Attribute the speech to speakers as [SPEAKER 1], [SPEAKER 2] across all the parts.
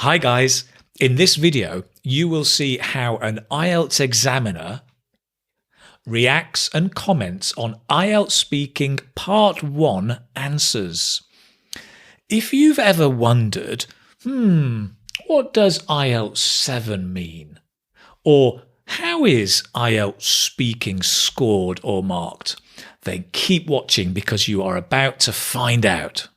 [SPEAKER 1] Hi guys, in this video you will see how an IELTS examiner reacts and comments on IELTS Speaking Part 1 answers. If you've ever wondered, what does IELTS 7 mean? Or how is IELTS Speaking scored or marked? Then keep watching because you are about to find out.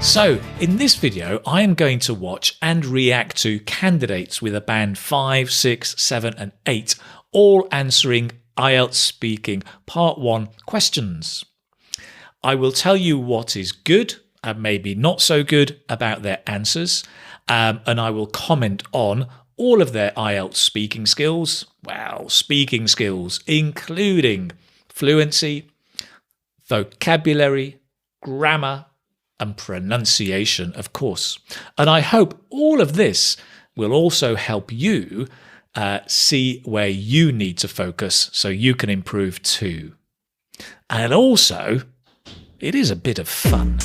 [SPEAKER 1] So, in this video, I am going to watch and react to candidates with a band 5, 6, 7 and 8, all answering IELTS Speaking Part 1 questions. I will tell you what is good and maybe not so good about their answers, and I will comment on all of their IELTS speaking skills, speaking skills, including fluency, vocabulary, grammar, and pronunciation, of course. And I hope all of this will also help you see where you need to focus so you can improve too. And also, it is a bit of fun.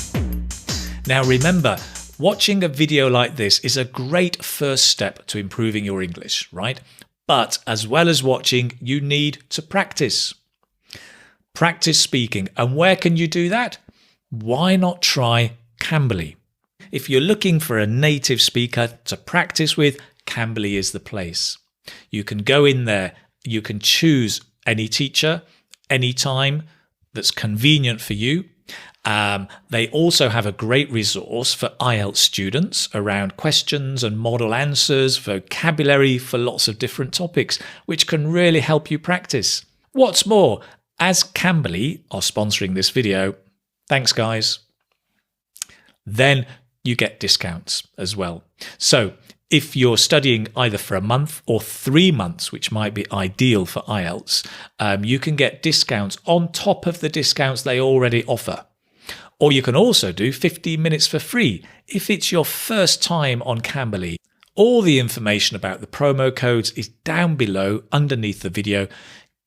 [SPEAKER 1] Now remember, watching a video like this is a great first step to improving your English, right? But as well as watching, you need to practice. Practice speaking. And where can you do that? Why not try Cambly? If you're looking for a native speaker to practice with, Cambly is the place. You can go in there, you can choose any teacher, any time that's convenient for you. They also have a great resource for IELTS students around questions and model answers, vocabulary for lots of different topics, which can really help you practice. What's more, as Cambly are sponsoring this video, thanks guys, then you get discounts as well. So if you're studying either for a month or 3 months, which might be ideal for IELTS, you can get discounts on top of the discounts they already offer. Or you can also do 15 minutes for free if it's your first time on Cambly. All the information about the promo codes is down below underneath the video.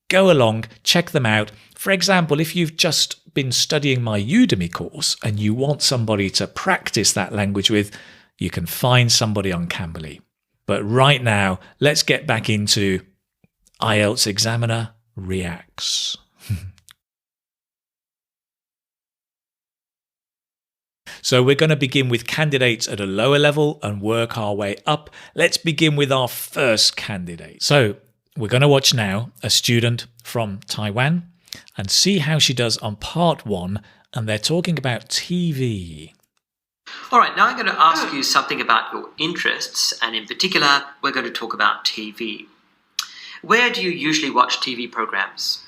[SPEAKER 1] Go along, check them out. For example, if you've just been studying my Udemy course and you want somebody to practice that language with, you can find somebody on Cambly. But right now, let's get back into IELTS Examiner Reacts. So we're going to begin with candidates at a lower level and work our way up. Let's begin with our first candidate. So we're going to watch now a student from Taiwan and see how she does on part 1, and they're talking about TV.
[SPEAKER 2] All right, now I'm going to ask you something about your interests, and in particular, we're going to talk about TV. Where do you usually watch TV programs?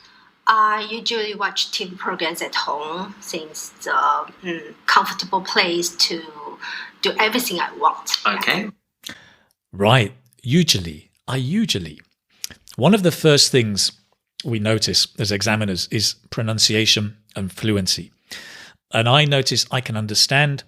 [SPEAKER 3] I usually watch TV programs at home since it's a comfortable place to do everything I want.
[SPEAKER 2] Okay.
[SPEAKER 1] Right, usually. One of the first things we notice as examiners is pronunciation and fluency. And I notice I can understand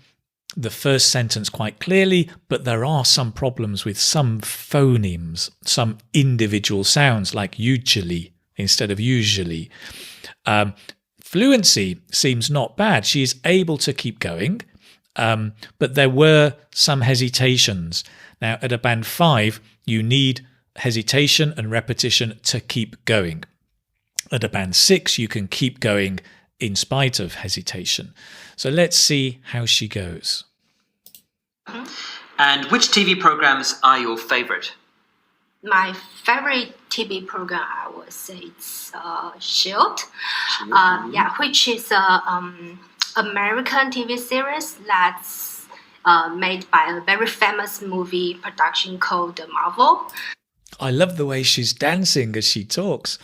[SPEAKER 1] the first sentence quite clearly, but there are some problems with some phonemes, some individual sounds like usually instead of usually. Fluency seems not bad. She is able to keep going, but there were some hesitations. Now, at a band 5, you need hesitation and repetition to keep going. At a band 6, you can keep going in spite of hesitation. So let's see how she goes.
[SPEAKER 2] And which TV programs are your favorite?
[SPEAKER 3] My favorite TV program, I would say it's Shield, which is an American TV series that's made by a very famous movie production called Marvel.
[SPEAKER 1] I love the way she's dancing as she talks.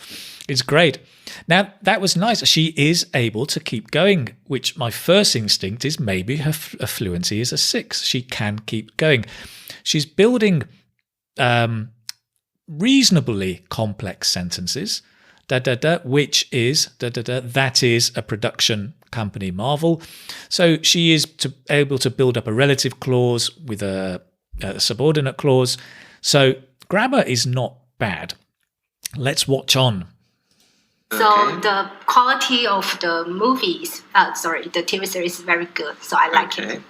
[SPEAKER 1] It's great. Now, that was nice. She is able to keep going, which my first instinct is maybe her fluency is a 6. She can keep going. She's building reasonably complex sentences, which is that is a production company, Marvel. So she is able to build up a relative clause with a subordinate clause. So grammar is not bad. Let's watch on.
[SPEAKER 3] So the quality of the movies, the TV series is very good. So I like it.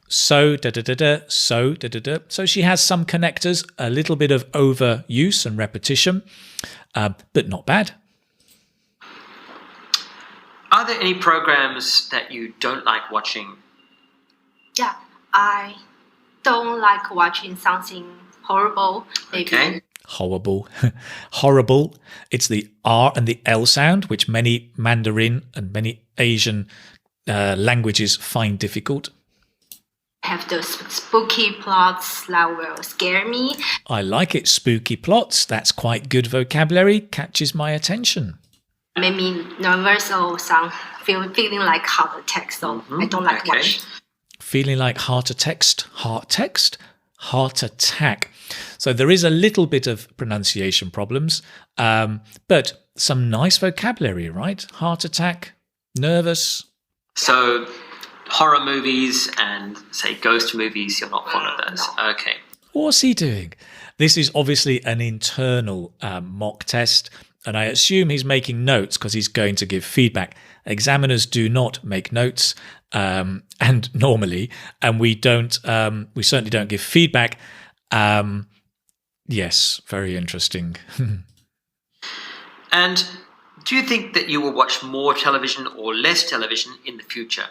[SPEAKER 1] So So she has some connectors, a little bit of overuse and repetition, but not bad.
[SPEAKER 2] Are there any programs that you don't like watching?
[SPEAKER 3] Yeah, I don't like watching something horrible.
[SPEAKER 2] Okay.
[SPEAKER 1] Horrible. Horrible. It's the R and the L sound, which many Mandarin and many Asian languages find difficult.
[SPEAKER 3] Have the spooky plots that will scare me.
[SPEAKER 1] I like it. Spooky plots. That's quite good vocabulary. Catches my attention.
[SPEAKER 3] Made me nervous or feeling like heart attack. So I don't like watching.
[SPEAKER 1] Feeling like heart attack. So there is a little bit of pronunciation problems, but some nice vocabulary, right? Heart attack, nervous.
[SPEAKER 2] So horror movies and, say, ghost movies, you're not fond of those.
[SPEAKER 3] No.
[SPEAKER 2] Okay.
[SPEAKER 1] What's he doing? This is obviously an internal mock test, and I assume he's making notes because he's going to give feedback. Examiners do not make notes, and normally, and we certainly don't give feedback. Yes, very interesting.
[SPEAKER 2] And do you think that you will watch more television or less television in the future?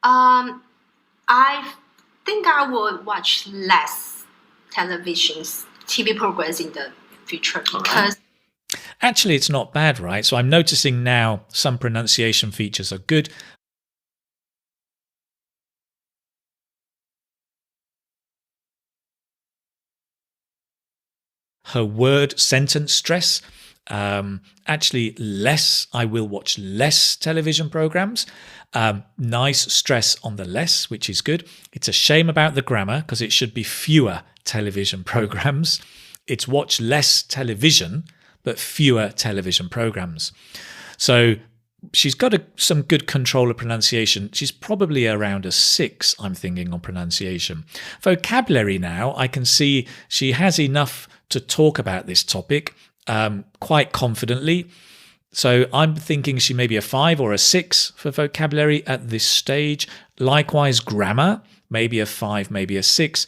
[SPEAKER 3] I think I will watch less TV programs in the future because
[SPEAKER 1] Actually, it's not bad, right? So I'm noticing now some pronunciation features are good. Her word sentence stress. Actually, I will watch less television programs. Nice stress on the less, which is good. It's a shame about the grammar because it should be fewer television programs. It's watch less television, but fewer television programs. So she's got some good control of pronunciation. She's probably around a 6, I'm thinking, on pronunciation. Vocabulary now, I can see she has enough to talk about this topic quite confidently. So I'm thinking she may be a 5 or a 6 for vocabulary at this stage. Likewise, grammar, maybe a 5, maybe a 6.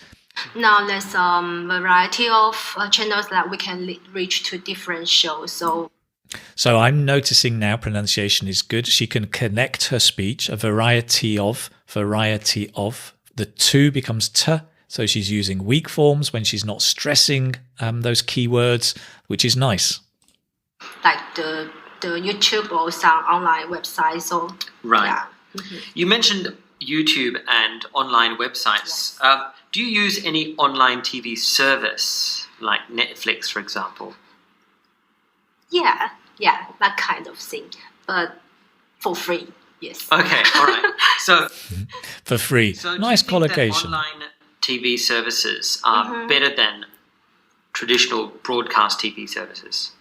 [SPEAKER 3] Now there's a variety of channels that we can reach to different shows. So
[SPEAKER 1] I'm noticing now pronunciation is good. She can connect her speech, a variety of. The to becomes t. So she's using weak forms when she's not stressing those keywords, which is nice.
[SPEAKER 3] Like the YouTube or some online websites. So
[SPEAKER 2] Right.
[SPEAKER 3] Yeah.
[SPEAKER 2] You mentioned YouTube and online websites. Do you use any online TV service like Netflix, for example?
[SPEAKER 3] Yeah, that kind of thing, but for free. Yes.
[SPEAKER 2] Okay, all right. So
[SPEAKER 1] For free.
[SPEAKER 2] So
[SPEAKER 1] Nice
[SPEAKER 2] do you think that
[SPEAKER 1] collocation.
[SPEAKER 2] online TV services are better than traditional broadcast TV services?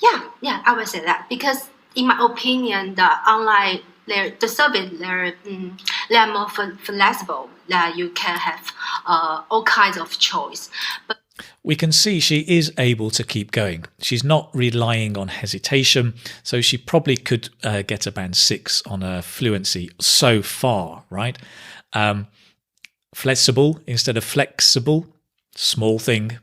[SPEAKER 3] Yeah, I would say that because in my opinion, the online the service they are more flexible. That you can have all kinds of choice. But
[SPEAKER 1] We can see she is able to keep going. She's not relying on hesitation, so she probably could get a band 6 on her fluency so far, right? Flexible instead of flexible, small thing.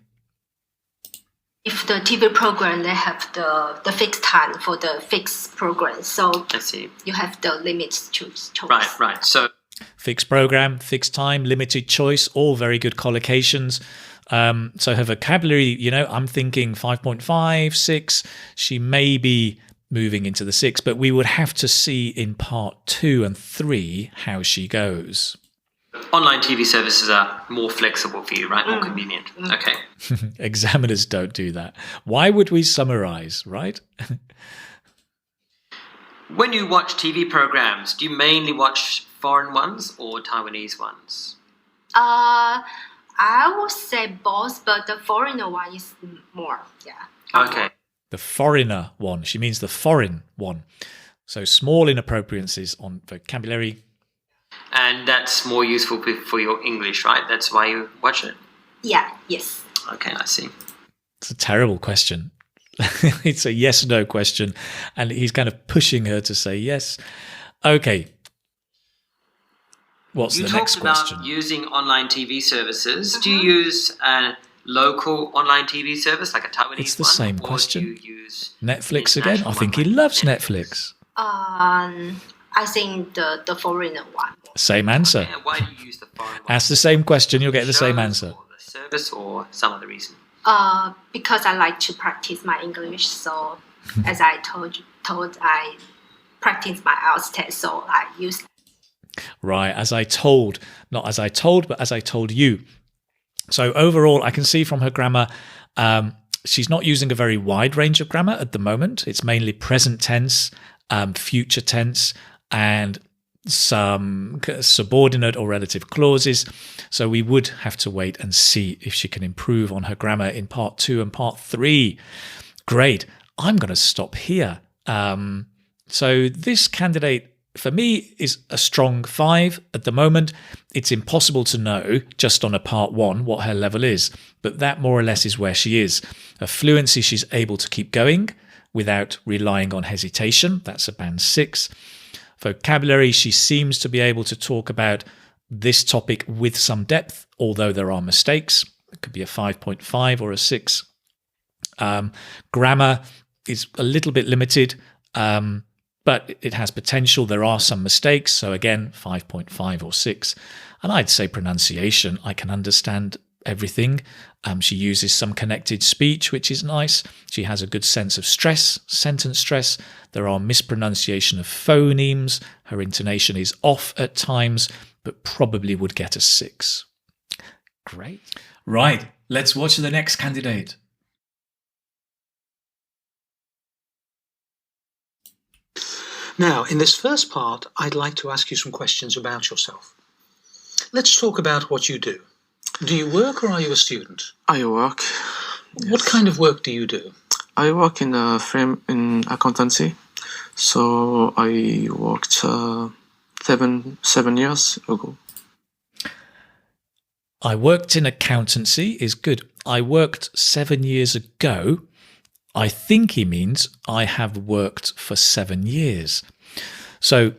[SPEAKER 3] if the TV program they have the fixed time for the fixed program, so
[SPEAKER 2] I see.
[SPEAKER 3] you have the limits choice.
[SPEAKER 2] Right. So
[SPEAKER 1] Fixed program, fixed time, limited choice, all very good collocations. So her vocabulary, I'm thinking 5.5, 6. She may be moving into the 6, but we would have to see in part 2 and 3 how she goes.
[SPEAKER 2] online TV services are more flexible for you, right? More convenient. Okay.
[SPEAKER 1] Examiners don't do that. Why would we summarize, right?
[SPEAKER 2] When you watch TV programs, do you mainly watch foreign ones or Taiwanese ones?
[SPEAKER 3] I would say both, but the foreigner one is more. Yeah.
[SPEAKER 2] Okay.
[SPEAKER 1] The foreigner one. She means the foreign one. So small inappropriacies on vocabulary.
[SPEAKER 2] And that's more useful for your English, right? That's why you watch it?
[SPEAKER 3] Yeah. Yes.
[SPEAKER 2] Okay, I see.
[SPEAKER 1] It's a terrible question. It's a yes/no question, and he's kind of pushing her to say yes. Okay. What's the next question?
[SPEAKER 2] You talked about using online TV services. Do you use a local online TV service like a Taiwanese one?
[SPEAKER 1] It's the same question.
[SPEAKER 2] Or do you use
[SPEAKER 1] Netflix again? I think he loves Netflix.
[SPEAKER 3] I think the foreigner one.
[SPEAKER 1] Same answer.
[SPEAKER 2] Why do you use the foreign one?
[SPEAKER 1] Ask the same question, you'll get the same answer.
[SPEAKER 2] Or the service or some other reason?
[SPEAKER 3] Because I like to practice my English. So as I told I practice my IELTS test. So I use.
[SPEAKER 1] Right, as I told, not as I told, but as I told you. So overall, I can see from her grammar, she's not using a very wide range of grammar at the moment. It's mainly present tense, future tense, and some subordinate or relative clauses. So we would have to wait and see if she can improve on her grammar in part 2 and part 3. Great. I'm going to stop here. So this candidate, for me, is a strong 5 at the moment. It's impossible to know just on a part 1 what her level is, but that more or less is where she is. Her fluency, she's able to keep going without relying on hesitation. That's a band 6. Vocabulary, she seems to be able to talk about this topic with some depth, although there are mistakes. It could be a 5.5 or a 6. Grammar is a little bit limited, but it has potential. There are some mistakes. So again, 5.5 or 6. And I'd say pronunciation, I can understand everything. She uses some connected speech, which is nice. She has a good sense of stress, sentence stress. There are mispronunciation of phonemes. Her intonation is off at times, but probably would get a 6. Great. Right. Let's watch the next candidate.
[SPEAKER 4] Now, in this first part, I'd like to ask you some questions about yourself. Let's talk about what you do. Do you work or are you a student?
[SPEAKER 5] I work.
[SPEAKER 4] What kind of work do you do?
[SPEAKER 5] I work in a firm in accountancy. So I worked 7 years ago.
[SPEAKER 1] I worked in accountancy is good. I worked 7 years ago. I think he means I have worked for 7 years. So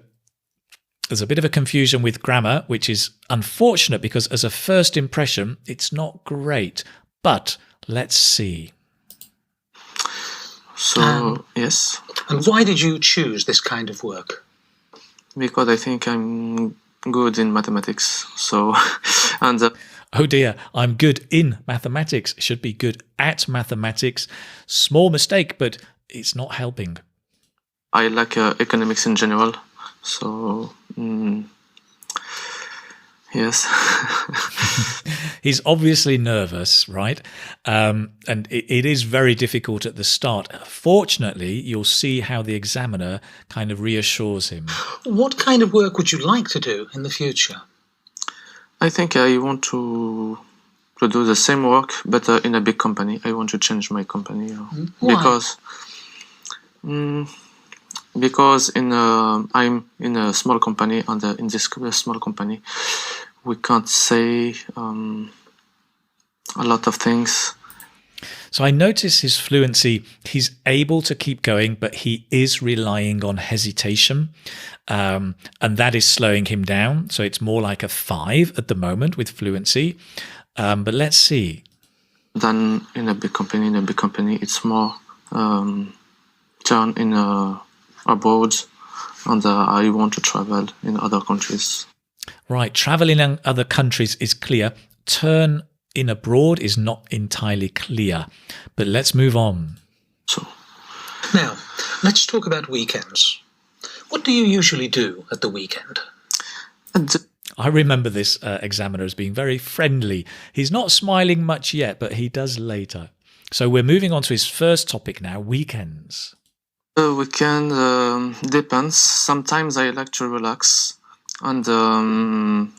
[SPEAKER 1] there's a bit of a confusion with grammar, which is unfortunate because as a first impression, it's not great. But let's see.
[SPEAKER 5] So, yes.
[SPEAKER 4] And why did you choose this kind of work?
[SPEAKER 5] Because I think I'm good in mathematics. So, and
[SPEAKER 1] oh dear, I'm good in mathematics. Should be good at mathematics. Small mistake, but it's not helping.
[SPEAKER 5] I like economics in general. So, yes.
[SPEAKER 1] He's obviously nervous, right? And it is very difficult at the start. Fortunately, you'll see how the examiner kind of reassures him.
[SPEAKER 4] What kind of work would you like to do in the future?
[SPEAKER 5] I think I want to do the same work, but in a big company. I want to change my company.
[SPEAKER 4] Why?
[SPEAKER 5] Because I'm in a small company, and in this small company, we can't say a lot of things.
[SPEAKER 1] So I notice his fluency. He's able to keep going, but he is relying on hesitation, and that is slowing him down. So it's more like a 5 at the moment with fluency. But let's see.
[SPEAKER 5] Than in a big company. In a big company, it's more turn in abroad, and I want to travel in other countries.
[SPEAKER 1] Right, traveling in other countries is clear. Turn in abroad is not entirely clear, but let's move on.
[SPEAKER 5] So,
[SPEAKER 4] now, let's talk about weekends. What do you usually do at the weekend?
[SPEAKER 1] I remember this examiner as being very friendly. He's not smiling much yet, but he does later. So we're moving on to his first topic now, weekends.
[SPEAKER 5] Weekend depends. Sometimes I like to relax, and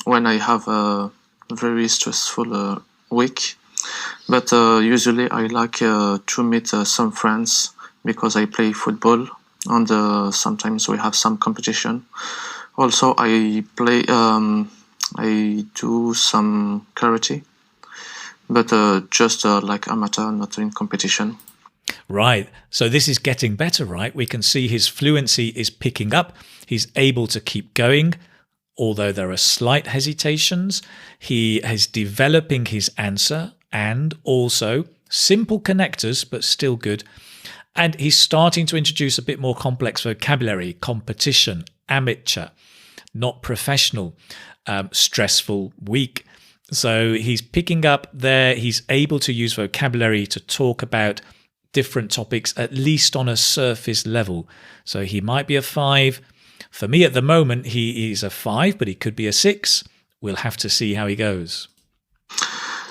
[SPEAKER 5] when I have a very stressful week. But usually I like to meet some friends because I play football, and sometimes we have some competition. Also, I do some karate, but just like amateur, not in competition.
[SPEAKER 1] Right. So this is getting better, right? We can see his fluency is picking up. He's able to keep going, although there are slight hesitations. He is developing his answer and also simple connectors, but still good. And he's starting to introduce a bit more complex vocabulary: competition, amateur, not professional, stressful, weak. So he's picking up there. He's able to use vocabulary to talk about different topics, at least on a surface level. So he might be a 5. For me at the moment, he is a 5, but he could be a 6. We'll have to see how he goes.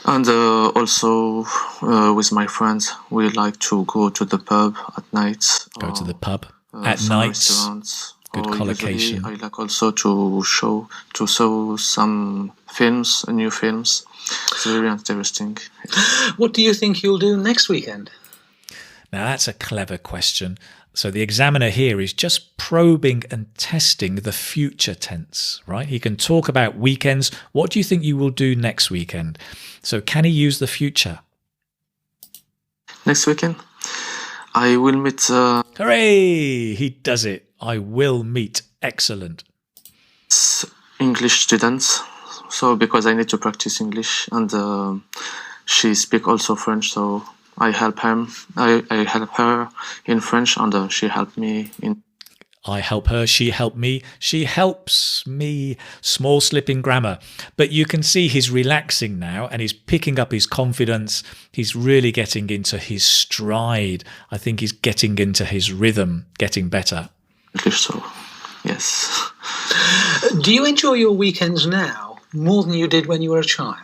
[SPEAKER 5] And also with my friends, we like to go to the pub at night.
[SPEAKER 1] Go to the pub at
[SPEAKER 5] some
[SPEAKER 1] night.
[SPEAKER 5] Restaurants.
[SPEAKER 1] Good
[SPEAKER 5] Or
[SPEAKER 1] collocation.
[SPEAKER 5] usually I like also to show some films, new films. It's very interesting.
[SPEAKER 4] What do you think you'll do next weekend?
[SPEAKER 1] Now, that's a clever question. So the examiner here is just probing and testing the future tense, right? He can talk about weekends. What do you think you will do next weekend? So can he use the future?
[SPEAKER 5] Next weekend, I will meet...
[SPEAKER 1] Hooray! He does it. I will meet. Excellent.
[SPEAKER 5] English students. So because I need to practice English, and she speaks also French, so I help him. I help her in French, and she helped me in.
[SPEAKER 1] I help her, she helped me, she helps me. Small slip in grammar. But you can see he's relaxing now and he's picking up his confidence. He's really getting into his stride. I think he's getting into his rhythm, getting better.
[SPEAKER 5] English, so yes.
[SPEAKER 4] Do you enjoy your weekends now more than you did when you were a child?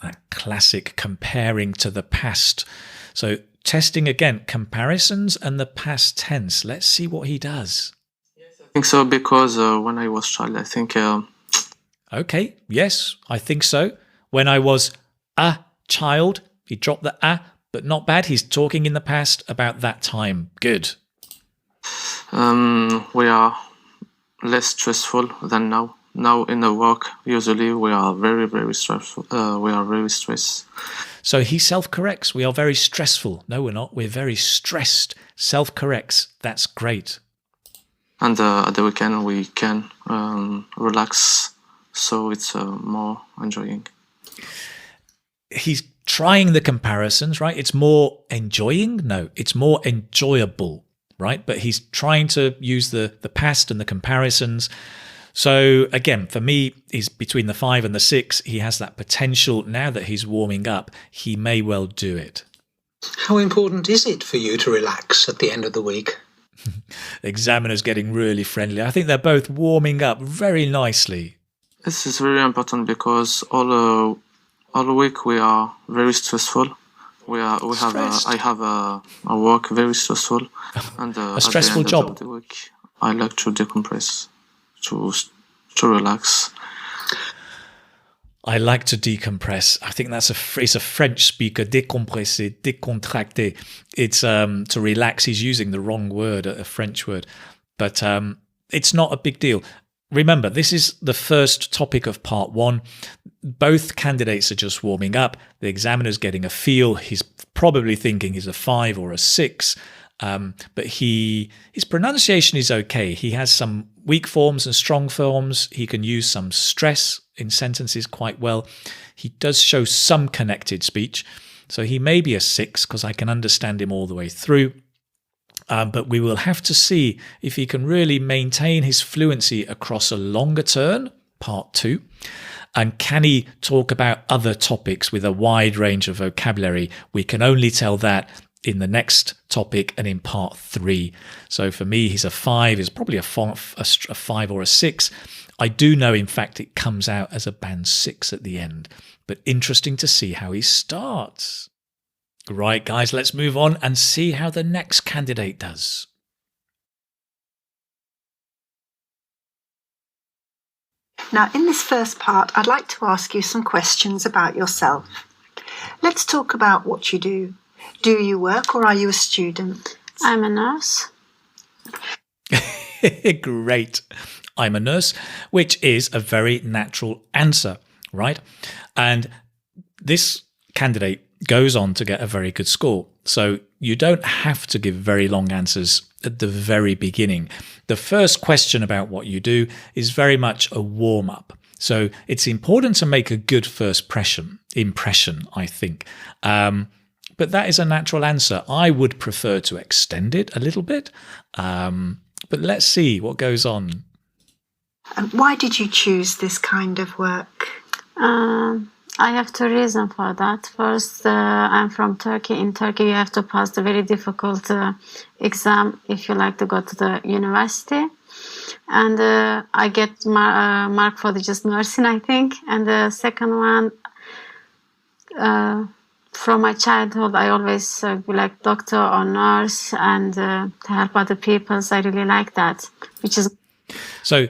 [SPEAKER 1] That classic comparing to the past. So testing again, comparisons and the past tense. Let's see what he does.
[SPEAKER 5] I think so because when I was child, I think...
[SPEAKER 1] Okay, yes, I think so. When I was a child, he dropped the a, but not bad. He's talking in the past about that time. Good.
[SPEAKER 5] we are less stressful than now. Now in the work, usually we are very, very stressful. We are very stressed.
[SPEAKER 1] So he self-corrects. We are very stressful. No, we're not. We're very stressed. Self-corrects. That's great.
[SPEAKER 5] And at the weekend, we can relax. So it's more enjoying.
[SPEAKER 1] He's trying the comparisons, right? It's more enjoying? No, it's more enjoyable, right? But he's trying to use the past and the comparisons. So again, for me, he's between the 5 and the 6. He has that potential. Now that he's warming up, he may well do it.
[SPEAKER 4] How important is it for you to relax at the end of the week?
[SPEAKER 1] The examiner's getting really friendly. I think they're both warming up very nicely.
[SPEAKER 5] This is very important because all week we are very stressful. I have a work very stressful, and
[SPEAKER 1] a stressful
[SPEAKER 5] at the end
[SPEAKER 1] job.
[SPEAKER 5] of the week, I like to decompress, to relax.
[SPEAKER 1] I like to decompress. I think that's it's a French speaker, décompresser, décontracter. It's to relax. He's using the wrong word, a French word, but it's not a big deal. Remember, this is the first topic of part 1. Both candidates are just warming up. The examiner's getting a feel. He's probably thinking he's a 5 or a 6. But his pronunciation is okay. He has some weak forms and strong forms. He can use some stress in sentences quite well. He does show some connected speech. So he may be a 6 because I can understand him all the way through. But we will have to see if he can really maintain his fluency across a longer term, part 2. And can he talk about other topics with a wide range of vocabulary? We can only tell that in the next topic and in part 3. So for me, he's a 5. He's probably a 5 or a 6. I do know, in fact, it comes out as a band 6 at the end. But interesting to see how he starts. Right, guys, let's move on and see how the next candidate does.
[SPEAKER 6] Now, in this first part, I'd like to ask you some questions about yourself. Let's talk about what you do. Do you work or are you a student?
[SPEAKER 7] I'm a nurse.
[SPEAKER 1] Great. I'm a nurse, which is a very natural answer, right? And this candidate goes on to get a very good score. So you don't have to give very long answers at the very beginning. The first question about what you do is very much a warm-up. So it's important to make a good first impression, I think. But that is a natural answer. I would prefer to extend it a little bit. But let's see what goes on.
[SPEAKER 6] And why did you choose this kind of work?
[SPEAKER 7] I have two reasons for that. First, I'm from Turkey. In Turkey, you have to pass the very difficult exam if you like to go to the university. And I get mark for just nursing, I think. And the second one, from my childhood, I always be like doctor or nurse and to help other people. So I really like that, which is...
[SPEAKER 1] So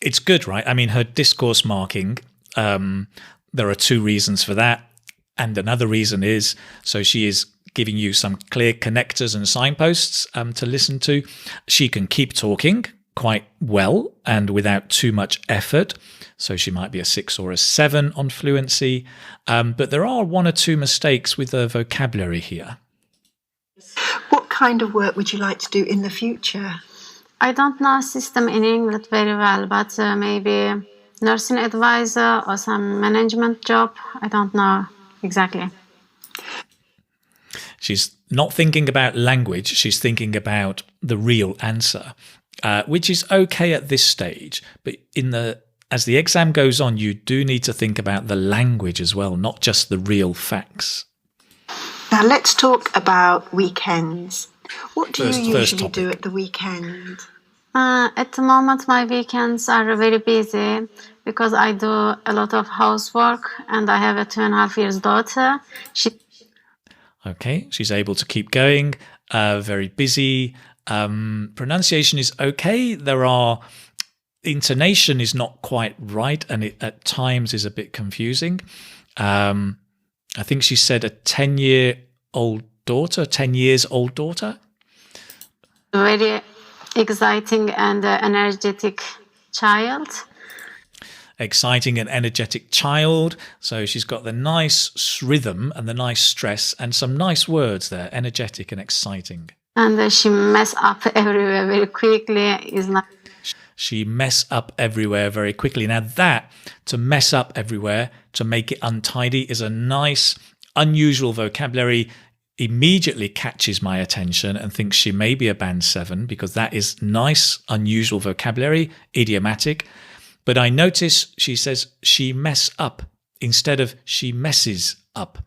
[SPEAKER 1] it's good, right? I mean, her discourse marking, there are two reasons for that. And another reason is, so she is giving you some clear connectors and signposts to listen to. She can keep talking quite well and without too much effort. So she might be a 6 or a 7 on fluency. But there are one or two mistakes with the vocabulary here.
[SPEAKER 6] What kind of work would you like to do in the future?
[SPEAKER 7] I don't know system in England very well, but maybe nursing advisor or some management job. I don't know exactly.
[SPEAKER 1] She's not thinking about language. She's thinking about the real answer, which is okay at this stage. But as the exam goes on, you do need to think about the language as well, not just the real facts.
[SPEAKER 6] Now let's talk about weekends. What do you usually do
[SPEAKER 1] topic.
[SPEAKER 6] at the weekend?
[SPEAKER 7] At the moment, my weekends are very busy because I do a lot of housework and I have a 2.5 years daughter.
[SPEAKER 1] Okay, she's able to keep going, very busy. Pronunciation is okay. Intonation is not quite right and it at times is a bit confusing. I think she said a 10 years old daughter.
[SPEAKER 7] Very exciting and energetic child.
[SPEAKER 1] Exciting and energetic child. So she's got the nice rhythm and the nice stress and some nice words there, energetic and exciting.
[SPEAKER 7] And she mess up everywhere very quickly.
[SPEAKER 1] She mess up everywhere very quickly. Now that, to mess up everywhere, to make it untidy, is a nice, unusual vocabulary. Immediately catches my attention and thinks she may be a band 7 because that is nice, unusual vocabulary, idiomatic. But I notice she says she mess up instead of she messes up.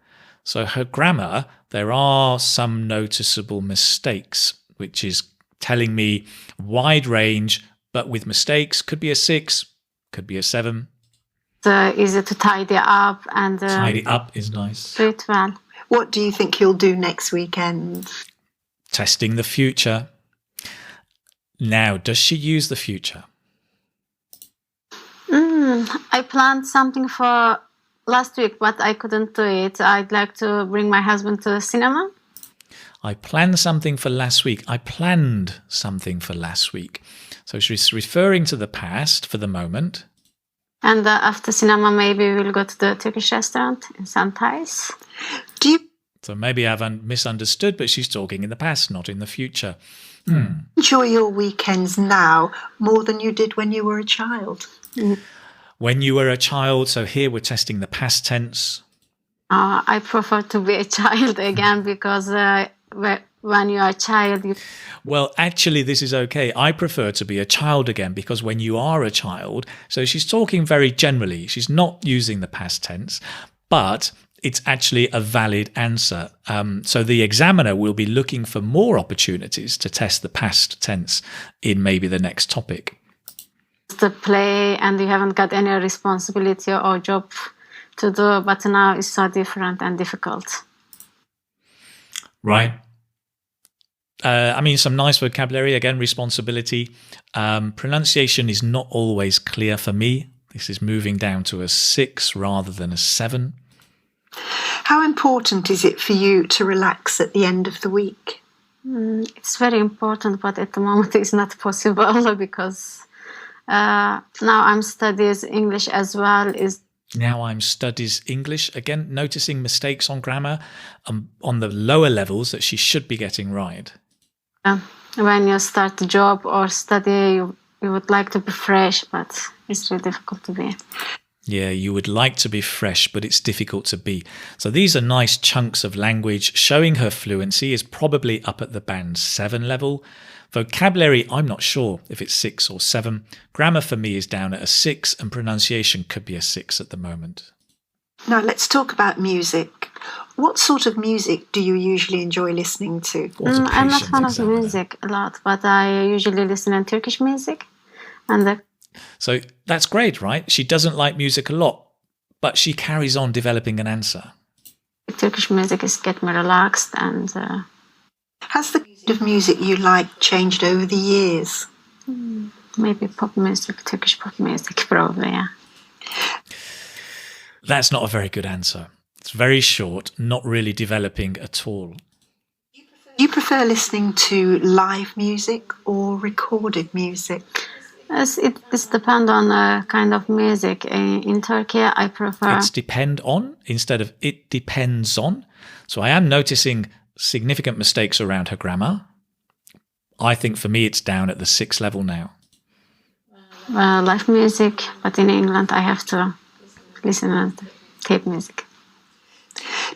[SPEAKER 1] So her grammar, there are some noticeable mistakes, which is telling me wide range, but with mistakes. Could be a 6, could be a 7.
[SPEAKER 7] Easy to tidy up and
[SPEAKER 1] tidy up is nice.
[SPEAKER 7] Do it well.
[SPEAKER 6] What do you think you'll do next weekend?
[SPEAKER 1] Testing the future. Now, does she use the future?
[SPEAKER 7] I planned something for last week, but I couldn't do it. I'd like to bring my husband to the cinema.
[SPEAKER 1] I planned something for last week. I planned something for last week. So she's referring to the past for the moment.
[SPEAKER 7] And after cinema, maybe we'll go to the Turkish restaurant in Santais.
[SPEAKER 1] So maybe I've misunderstood, but she's talking in the past, not in the future.
[SPEAKER 6] Enjoy your weekends now more than you did when you were a child?
[SPEAKER 1] When you were a child, so here we're testing the past tense.
[SPEAKER 7] I prefer to be a child again because when you are a child...
[SPEAKER 1] Well, actually, this is okay. I prefer to be a child again because when you are a child, so she's talking very generally. She's not using the past tense, but it's actually a valid answer. So the examiner will be looking for more opportunities to test the past tense in maybe the next topic.
[SPEAKER 7] To play and you haven't got any responsibility or job to do, but now it's so different and difficult.
[SPEAKER 1] Right. I mean, some nice vocabulary, again, responsibility. Pronunciation is not always clear for me. This is moving down to a 6 rather than a 7.
[SPEAKER 6] How important is it for you to relax at the end of the week?
[SPEAKER 7] It's very important, but at the moment it's not possible because now I'm studying English as well.
[SPEAKER 1] Now I'm studies English again, noticing mistakes on grammar on the lower levels that she should be getting right.
[SPEAKER 7] When you start a job or study, you would like to be fresh, but it's really difficult to be.
[SPEAKER 1] Yeah, you would like to be fresh, but it's difficult to be. So these are nice chunks of language. Showing her fluency is probably up at the band 7 level. Vocabulary, I'm not sure if it's 6 or 7. Grammar for me is down at a 6, and pronunciation could be a 6 at the moment.
[SPEAKER 6] Now let's talk about music. What sort of music do you usually enjoy listening to?
[SPEAKER 7] I'm not fan of music a lot, but I usually listen to Turkish music.
[SPEAKER 1] So that's great, right? She doesn't like music a lot, but she carries on developing an answer.
[SPEAKER 7] Turkish music is get me relaxed and...
[SPEAKER 6] Has the kind of music you like changed over the years?
[SPEAKER 7] Maybe pop music, Turkish pop music, probably, yeah.
[SPEAKER 1] That's not a very good answer. It's very short, not really developing at all.
[SPEAKER 6] Do you prefer listening to live music or recorded music?
[SPEAKER 7] Yes, it depends on the kind of music. In Turkey, I prefer...
[SPEAKER 1] It's depend on instead of it depends on. So I am noticing significant mistakes around her grammar. I think for me it's down at the 6 level now.
[SPEAKER 7] Live music, but in England I have to listen to tape music.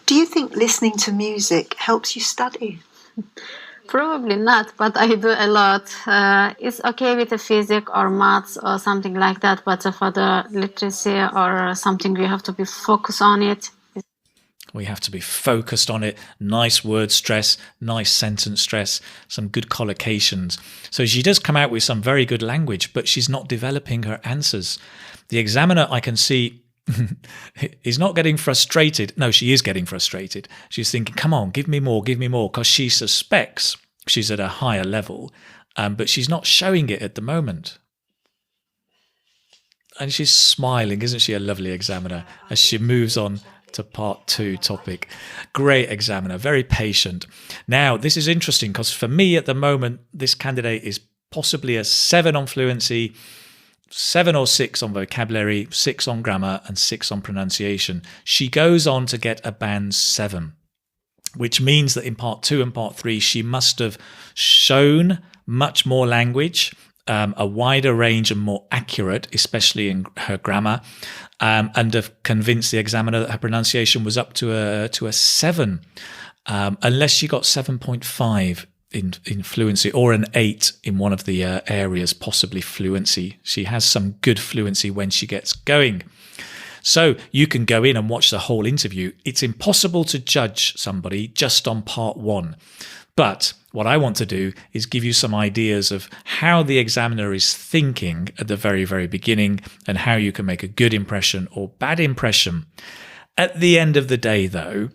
[SPEAKER 6] Do you think listening to music helps you study?
[SPEAKER 7] Probably not, but I do a lot. It's okay with the physics or maths or something like that, but for the literacy or something you have to be focused on it.
[SPEAKER 1] We have to be focused on it. Nice word stress, nice sentence stress, some good collocations. So she does come out with some very good language, but she's not developing her answers. The examiner, I can see, is not getting frustrated. No, she is getting frustrated. She's thinking, come on, give me more, because she suspects she's at a higher level, but she's not showing it at the moment. And she's smiling, isn't she, a lovely examiner, as she moves on to part 2 topic. Great examiner, very patient. Now, this is interesting because for me at the moment, this candidate is possibly a 7 on fluency, 7 or 6 on vocabulary, 6 on grammar, and 6 on pronunciation. She goes on to get a band 7, which means that in part 2 and part 3, she must have shown much more language, a wider range and more accurate, especially in her grammar, and have convinced the examiner that her pronunciation was up to a 7, unless she got 7.5 in fluency or an 8 in one of the areas, possibly fluency. She has some good fluency when she gets going. So you can go in and watch the whole interview. It's impossible to judge somebody just on part 1. But what I want to do is give you some ideas of how the examiner is thinking at the very, very beginning and how you can make a good impression or bad impression. At the end of the day, though,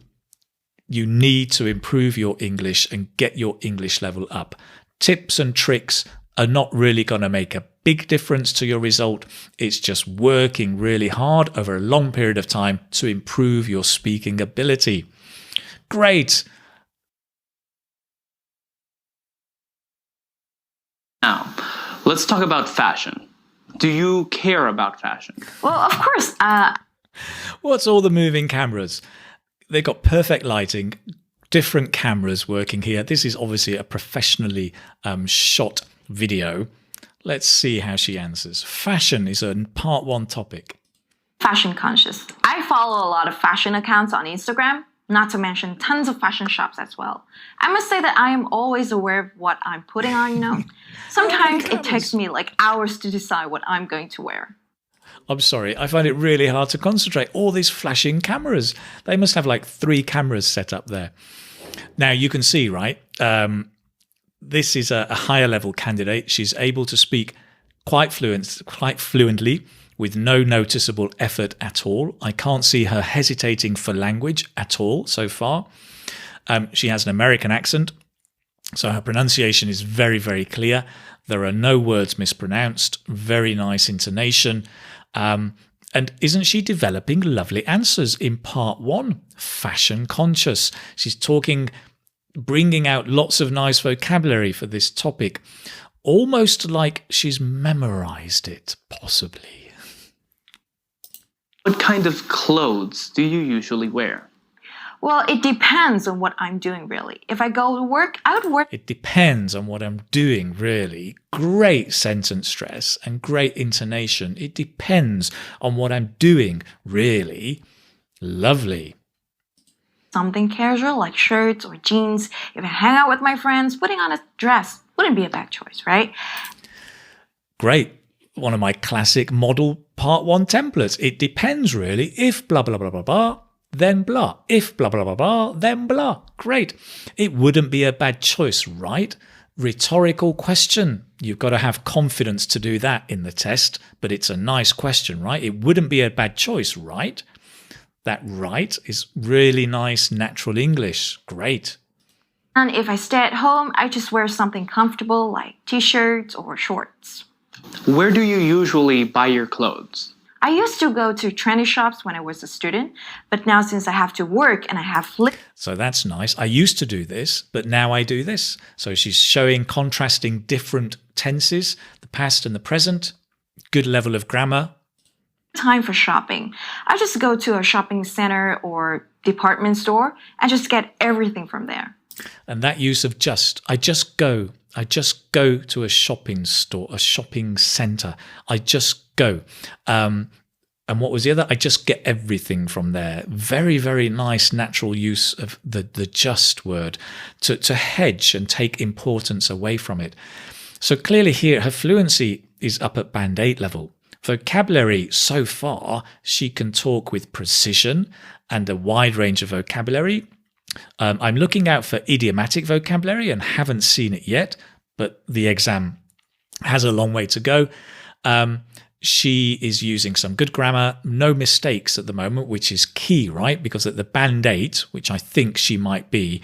[SPEAKER 1] you need to improve your English and get your English level up. Tips and tricks are not really going to make a big difference to your result. It's just working really hard over a long period of time to improve your speaking ability. Great.
[SPEAKER 8] Now, let's talk about fashion. Do you care about fashion?
[SPEAKER 9] Well, of course.
[SPEAKER 1] What's all the moving cameras? They've got perfect lighting, different cameras working here. This is obviously a professionally shot video. Let's see how she answers. Fashion is a part 1 topic.
[SPEAKER 9] Fashion conscious. I follow a lot of fashion accounts on Instagram, not to mention tons of fashion shops as well. I must say that I am always aware of what I'm putting on, Sometimes it takes me like hours to decide what I'm going to wear.
[SPEAKER 1] I'm sorry, I find it really hard to concentrate. All these flashing cameras. They must have like 3 cameras set up there. Now you can see, right? This is a higher level candidate. She's able to speak quite fluently with no noticeable effort at all. I can't see her hesitating for language at all so far. She has an American accent, so her pronunciation is very, very clear. There are no words mispronounced. Very nice intonation. And isn't she developing lovely answers in part 1? Fashion conscious. She's talking, bringing out lots of nice vocabulary for this topic, almost like she's memorized it, possibly.
[SPEAKER 8] What kind of clothes do you usually wear?
[SPEAKER 9] Well, it depends on what I'm doing, really. If I go to work, I would work.
[SPEAKER 1] It depends on what I'm doing, really. Great sentence stress and great intonation. It depends on what I'm doing, really. Lovely.
[SPEAKER 9] Something casual like shirts or jeans. If I hang out with my friends, putting on a dress wouldn't be a bad choice, right?
[SPEAKER 1] Great. One of my classic model part 1 templates. It depends, really. If blah, blah, blah, blah, blah, then blah. If blah, blah, blah, blah, then blah. Great. It wouldn't be a bad choice, right? Rhetorical question. You've got to have confidence to do that in the test, but it's a nice question, right? It wouldn't be a bad choice, right? That right is really nice natural English. Great.
[SPEAKER 9] And if I stay at home, I just wear something comfortable like t-shirts or shorts.
[SPEAKER 8] Where do you usually buy your clothes?
[SPEAKER 9] I used to go to trendy shops when I was a student, but now since I have to work and I have
[SPEAKER 1] So that's nice. I used to do this, but now I do this. So she's showing contrasting different tenses, the past and the present, good level of grammar.
[SPEAKER 9] time for shopping, I just go to a shopping center or department store and just get everything from there.
[SPEAKER 1] And that use of just, I just go to a shopping store, a shopping center. I just go. And what was the other? I just get everything from there. Very, very nice natural use of the just word to hedge and take importance away from it. So clearly here, her fluency is up at band 8 level. Vocabulary, so far, she can talk with precision and a wide range of vocabulary. I'm looking out for idiomatic vocabulary and haven't seen it yet, but the exam has a long way to go. She is using some good grammar, no mistakes at the moment, which is key, right? Because at the band 8, which I think she might be,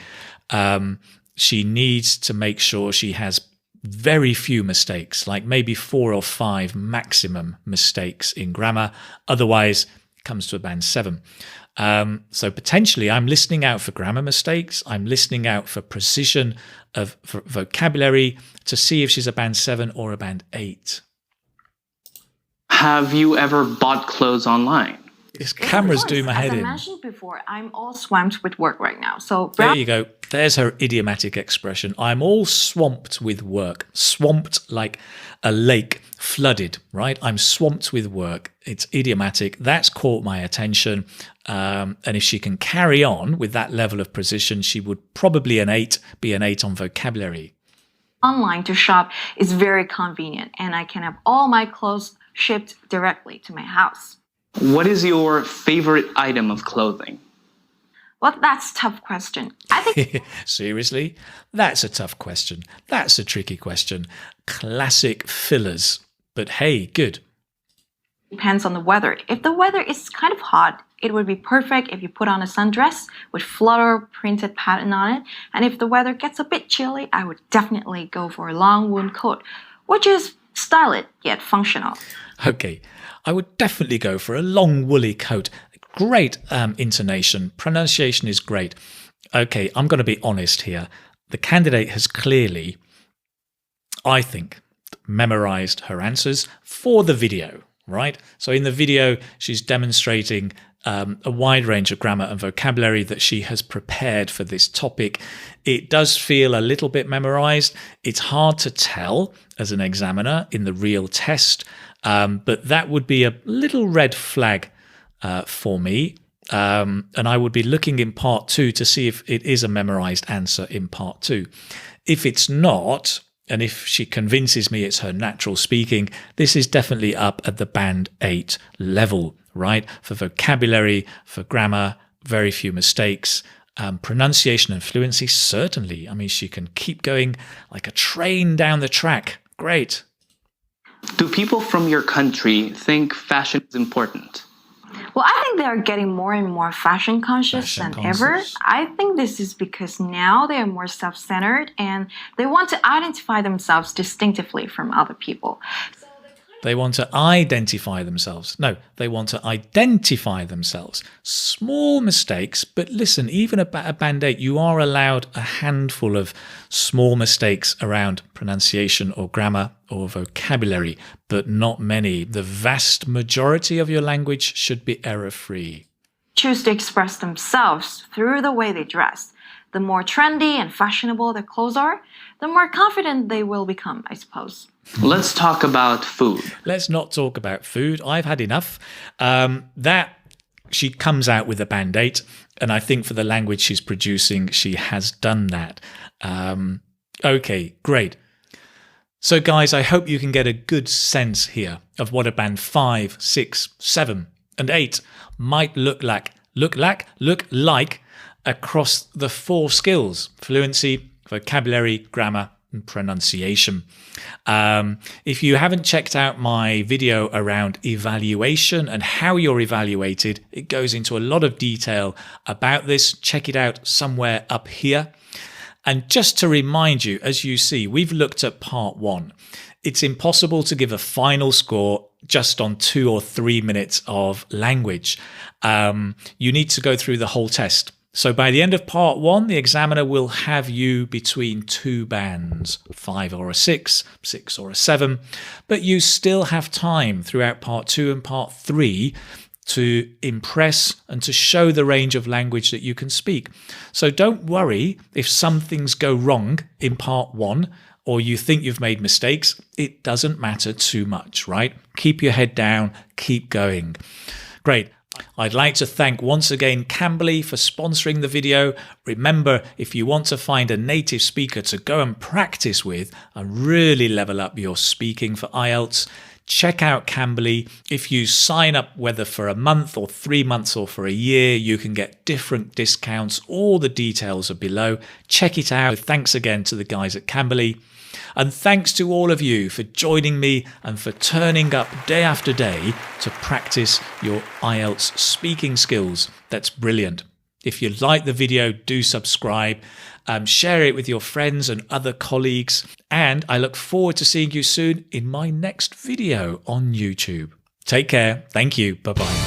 [SPEAKER 1] she needs to make sure she has very few mistakes, like maybe 4 or 5 maximum mistakes in grammar. Otherwise, it comes to a band 7. So potentially I'm listening out for grammar mistakes. I'm listening out for precision of vocabulary to see if she's a band 7 or a band 8.
[SPEAKER 8] Have you ever bought clothes online?
[SPEAKER 1] This camera's doing my head in.
[SPEAKER 9] As I mentioned before, I'm all swamped with work right now. So
[SPEAKER 1] there you go. There's her idiomatic expression. I'm all swamped with work. Swamped like a lake, flooded, right? I'm swamped with work. It's idiomatic. That's caught my attention. And if she can carry on with that level of precision, she would probably be an 8 on vocabulary.
[SPEAKER 9] Online to shop is very convenient, and I can have all my clothes shipped directly to my house.
[SPEAKER 8] What is your favorite item of clothing?
[SPEAKER 9] Well, that's a tough question. I think
[SPEAKER 1] Seriously? That's a tough question. That's a tricky question. Classic fillers. But hey, good.
[SPEAKER 9] it depends on the weather. If the weather is kind of hot, it would be perfect if you put on a sundress with flutter printed pattern on it. And if the weather gets a bit chilly, I would definitely go for a long wool coat, which is stylish yet functional.
[SPEAKER 1] Okay, I would definitely go for a long woolly coat. Great intonation. Pronunciation is great. Okay, I'm going to be honest here. The candidate has clearly, I think, memorized her answers for the video, right? So in the video, she's demonstrating a wide range of grammar and vocabulary that she has prepared for this topic. It does feel a little bit memorized. It's hard to tell as an examiner in the real test, but that would be a little red flag for me. And I would be looking in part 2 to see if it is a memorized answer in part 2. If it's not, and if she convinces me it's her natural speaking, this is definitely up at the band 8 level, right? For vocabulary, for grammar, very few mistakes. Pronunciation and fluency, certainly. I mean, she can keep going like a train down the track. Great.
[SPEAKER 8] Do people from your country think fashion is important?
[SPEAKER 9] Well, I think they are getting more and more fashion conscious than ever. I think this is because now they are more self-centered and they want to identify themselves distinctively from other people.
[SPEAKER 1] They want to identify themselves. No, they want to identify themselves. Small mistakes, but listen, even at a Band 8, you are allowed a handful of small mistakes around pronunciation or grammar or vocabulary, but not many. The vast majority of your language should be error-free.
[SPEAKER 9] Choose to express themselves through the way they dress. The more trendy and fashionable their clothes are, the more confident they will become, I suppose.
[SPEAKER 8] Let's talk about food.
[SPEAKER 1] Let's not talk about food. I've had enough. She comes out with a Band 8, and I think for the language she's producing, she has done that. Okay, great. So guys, I hope you can get a good sense here of what a Band 5, 6, 7 and 8 might look like across the 4 skills: fluency, vocabulary, grammar, and pronunciation. If you haven't checked out my video around evaluation and how you're evaluated, it goes into a lot of detail about this. Check it out somewhere up here. And just to remind you, as you see, we've looked at part 1. It's impossible to give a final score just on 2 or 3 minutes of language. You need to go through the whole test. So by the end of part 1, the examiner will have you between 2 bands, 5 or a 6, 6 or a 7, but you still have time throughout part 2 and part 3 to impress and to show the range of language that you can speak. So don't worry if some things go wrong in part 1 or you think you've made mistakes. It doesn't matter too much, right? Keep your head down, keep going. Great. I'd like to thank once again Cambly for sponsoring the video. Remember, if you want to find a native speaker to go and practice with and really level up your speaking for IELTS, check out Cambly. If you sign up, whether for a month or 3 months or for a year, you can get different discounts. All the details are below. Check it out. Thanks again to the guys at Cambly. And thanks to all of you for joining me and for turning up day after day to practice your IELTS speaking skills. That's brilliant. If you like the video, do subscribe, share it with your friends and other colleagues. And I look forward to seeing you soon in my next video on YouTube. Take care. Thank you. Bye-bye.